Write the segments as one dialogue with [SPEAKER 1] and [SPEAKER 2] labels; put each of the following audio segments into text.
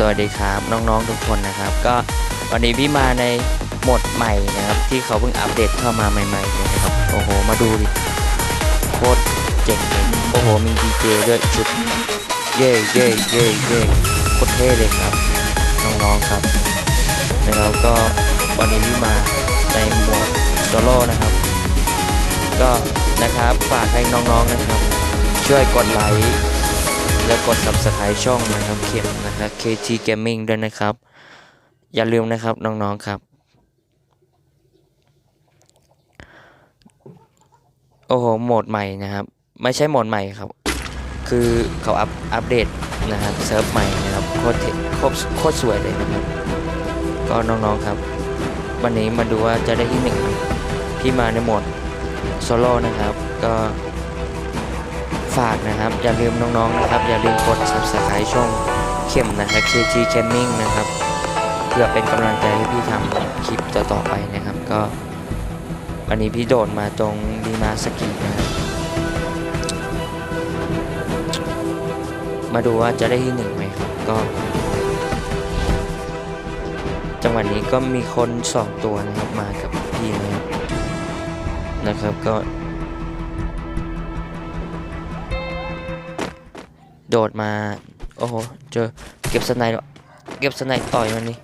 [SPEAKER 1] สวัสดีครับน้องๆทุกคนนะครับก็วันนี้พี่มาในโหมดใหม่นะครับที่เขาเพิ่งอัปเดตเข้ามาใหม่ๆเลยนะครับโอ้โหมาดูดิโคตรเจ๋งเลยโอ้โหมีดีเจด้วยชุดเย่เย่เย่เย่โคตรเท่เลยครับน้องๆครับแล้วก็วันนี้พี่มาในโหมดโซโล่นะครับก็นะครับฝากให้น้องๆนะครับช่วยกดไลค์และกด Subscribe ช่องนะครับเข็มนะครับ KT Gaming ด้วยนะครับอย่าลืมนะครับน้องๆครับโอ้โหโหมดใหม่นะครับไม่ใช่โหมดใหม่ครับคือเขาอัปเดตนะครับเซิร์ฟใหม่นะครับโคตรสวยเลยนะครับก็น้องๆครับวันนี้มาดูว่าจะได้ที่หนึ่งไหมพี่มาในโหมดโซโล่นะครับก็ฝากนะครับอย่าลืมน้องๆนะครับอย่าลืมกด Subscribe ช่องเข็มนะครับ KT Gaming นะครับเพื่อเป็นกำลังใจให้พี่ทำคลิปต่อๆไปนะครับก็วันนี้พี่โดดมาตรงดีมาสกินะครับมาดูว่าจะได้ที่หนึ่งไหมครับก็จังหวะนี้ก็มีคน2ตัวนะครับมากับพี่นะครับก็โดดมาโอ้โหเจอเก็บสไนด์ต่อยมันนี่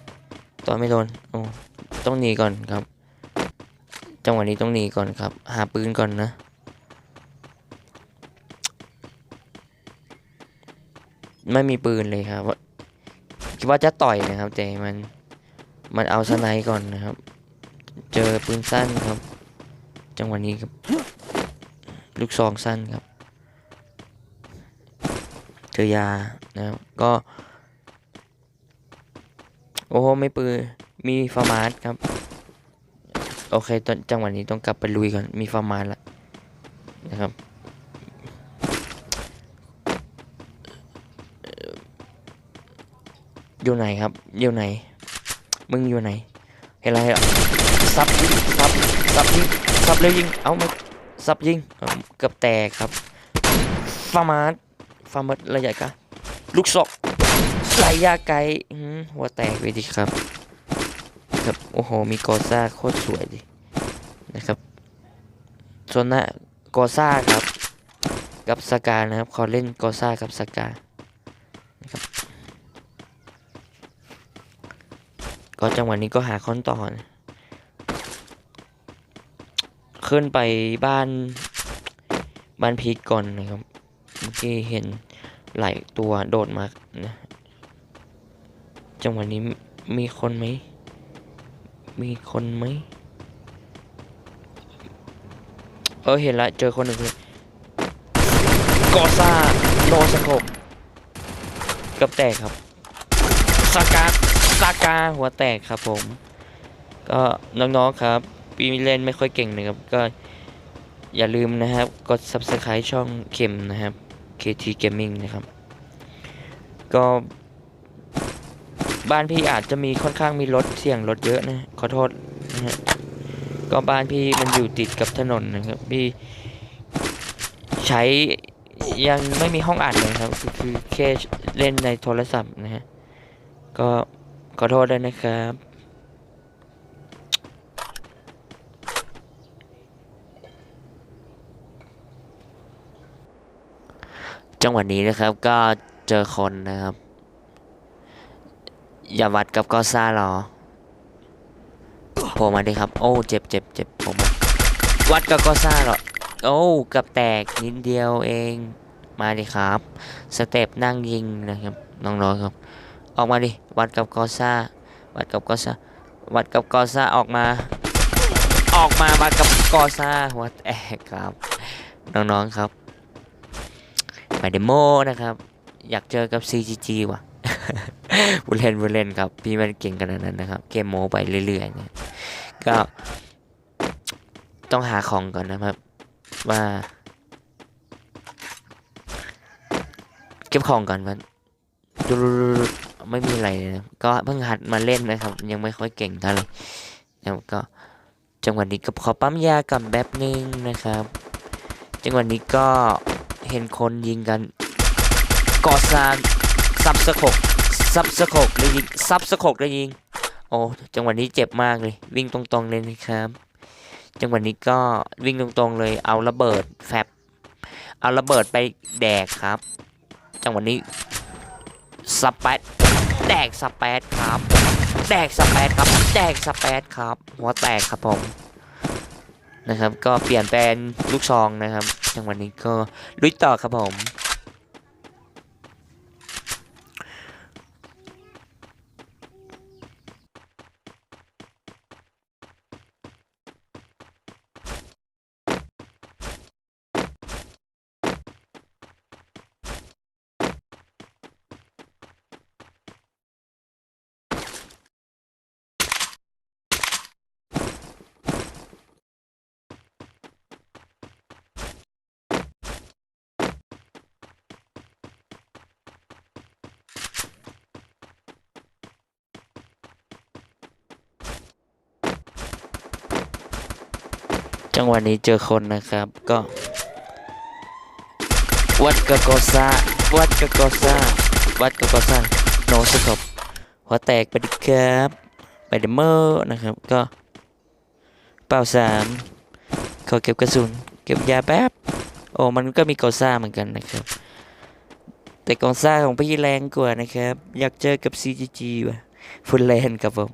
[SPEAKER 1] ต่อยไม่โดนโอ้ต้องหนีก่อนครับจังหวะนี้ต้องหนีก่อนครับหาปืนก่อนนะไม่มีปืนเลยครับคิดว่าจะต่อยนะครับแต่มันเอาสไนด์ก่อนนะครับเจอปืนสั้นครับจังหวะนี้ครับลูกซองสั้นครับเจอยานะครับก็โอ้โหไม่ปืนมีฟาร์มาสครับโอเคตอนจังหวะนี้ต้องกลับไปลุยก่อนมีฟาร์มาสแล้วนะครับอยู่ไหนครับอยู่ไหนมึงอยู่ไหนเห็นอะไรอ่ะซับยิงซับเร็วยิงเอามาซับยิงเกือบแตกครับฟาร์มาสระยะไกลลูกศอกระยะไกลหัวแตกไปดิครับครับโอ้โหมีกอซ่าโคตรสวยดินะครับส่วนหน้ากอซ่าครับกับสกานะครับขอเล่นกอซ่ากับสกานะครับก็จังหวะนี้ก็หาคอนต่อนะขึ้นไปบ้านพีทก่อนนะครับเมื่อกี้เห็นหลายตัวโดดมานะจังหวะนี้มีคนไหมเห็นละเจอคนหนึ่งเลยกอซ่าโนสโคปกับแตกครับสากาหัวแตกครับผมก็น้องๆครับปีเล่นไม่ค่อยเก่งนะครับก็อย่าลืมนะครับกด Subscribe ช่องเข็มนะครับ KT Gaming นะครับก็บ้านพี่อาจจะมีค่อนข้างมีรถเสียงรถเยอะนะขอโทษนะฮะก็บ้านพี่มันอยู่ติดกับถนนนะครับพี่ใช้ยังไม่มีห้องอัดเลยครับคือแค่เล่นในโทรศัพท์นะฮะก็ขอโทษด้วยนะครับจังหวะนี้นะครับก็เจอคนนะครับอย่าวัดกับกอซ่าหรอโผล่มาดิครับโอ้เจ็บผมวัดกับกอซ่าหรอโอ้กับแตกนิดเดียวเองมาดิครับสเต็ปนั่งยิงนะครับน้องๆครับออกมาดิวัดกับกอซ่าออกมาวัดกับกอซ่าหัวแตกครับน้องๆครับไปเดโมนะครับอยากเจอกับ CGG ว่ะ บุเล่นครับพี่มันเก่งขนาดนั้นนะครับเกมโมไปเรื่อยๆนะก็ต้องหาของก่อนนะครับว่าเก็บของก่อนมันดูไม่มีอะไรเลยนะก็เพิ่งหัดมาเล่นนะครับยังไม่ค่อยเก่งเท่าไหร่แล้วก็จังหวะนี้ก็ขอปั๊มยากับแบบนึงนะครับจังหวะนี้ก็เห็นคนยิงกันกอซานซับส ซับสโคกได้ยิงซับสโคกได้ยิงโอ้จังหวะนี้เจ็บมากเลยวิ่งตรงๆเลยนะครับจังหวะนี้ก็วิ่งตรงๆเลยเอาระเบิดแฟบเอาระเบิดไปแดกครับจังหวะนี้สเปดแดกสเปดครับแดกสเปดครับแดกสเปดครับหัวแตกครับผมนะครับก็เปลี่ยนเป็นลูกซองนะครับจังหวะนี้ก็ลุยต่อครับผมจังหวะนี้เจอคนนะครับก็วัดกะโกซาวัดกะโกซาวัดกะโกซาโนสกบหัวแตกไปดิครับไปเดเมอร์นะครับก็เป้า3ขอเก็บกระสุนเก็บยาแป๊บโอ้มันก็มีโกซ่าเหมือนกันนะครับแต่โกซ่าของพี่แรงกว่านะครับอยากเจอกับ CGG ว่ะฟุลแลนด์ครับผม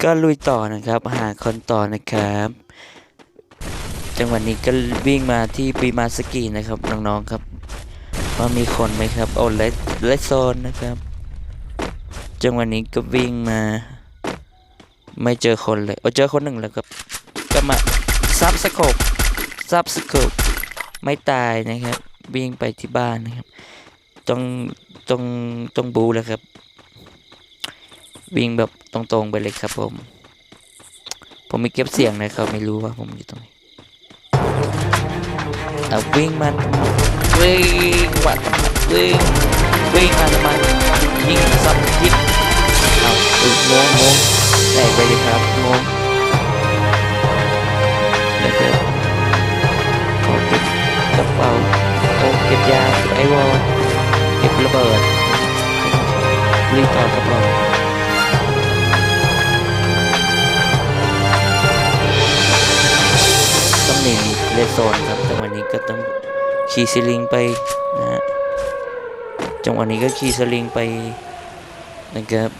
[SPEAKER 1] ก็ลุยต่อนะครับหาคนต่อนะครับจังหวะนี้ก็วิ่งมาที่ปีมาสกีนะครับน้องๆครับว่ามีคนไหมครับโอ้เลสโซนนะครับจังหวะนี้ก็วิ่งมาไม่เจอคนเลยโอ้เจอคนหนึ่งแล้วครับก็มาซับสโคปไม่ตายนะครับวิ่งไปที่บ้านนะครับต้องบูแล้วครับวิ่งแบบตรงๆไปเลยครับผมไม่เก็บเสียงนะครับไม่รู้ว่าผมอยู่ตรงไหนวิ่งมาวิ่งมาวิ่งมาทำไมยิงสับยิบเอางงแตกไปเลยครับงงนะครับขอเก็บกระเป๋าโอ้เก็บยาเก็บไอวอลเก็บระเบิดรีบต่อกระเป๋าต้องหนีเลโซนครับจังหวะนี้ก็ต้องขี่สลิงไปนะฮะจังหวะนี้ก็ขี่สลิงไปนะครับ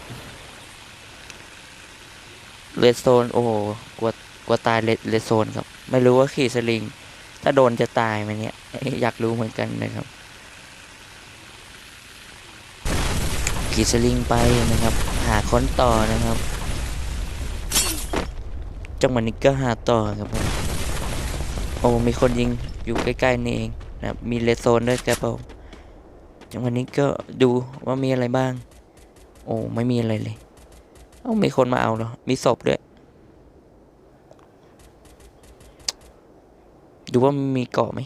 [SPEAKER 1] เลโซนโอ้โหกลัวตายเลโซนครับไม่รู้ว่าขี่สลิงถ้าโดนจะตายไหมเนี่ยอยากรู้เหมือนกันนะครับขี่สลิงไปนะครับหาค้นต่อนะครับจังหวะนี้ก็หาต่อครับผมโอ้มีคนยิงอยู่ใกล้ๆนี่เองนะมีเลโซนด้วยครับผมจังหวะนี้ก็ดูว่ามีอะไรบ้างโอ้ไม่มีอะไรเลยมีคนมาเอาเหรอมีศพด้วยดูว่ามีเกาะไหม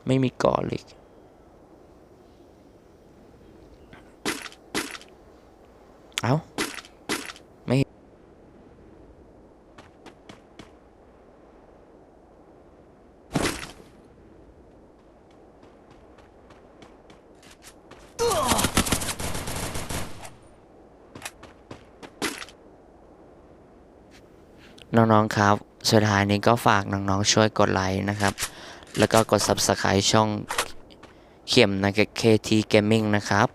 [SPEAKER 1] ไม่มีเกาะเลยเอาไม่น้องๆครับสุดท้ายนี้ก็ฝากน้องๆช่วยกดไลค์นะครับแล้วก็กด Subscribe ช่องเข็มนะครับ KT Gaming นะครับ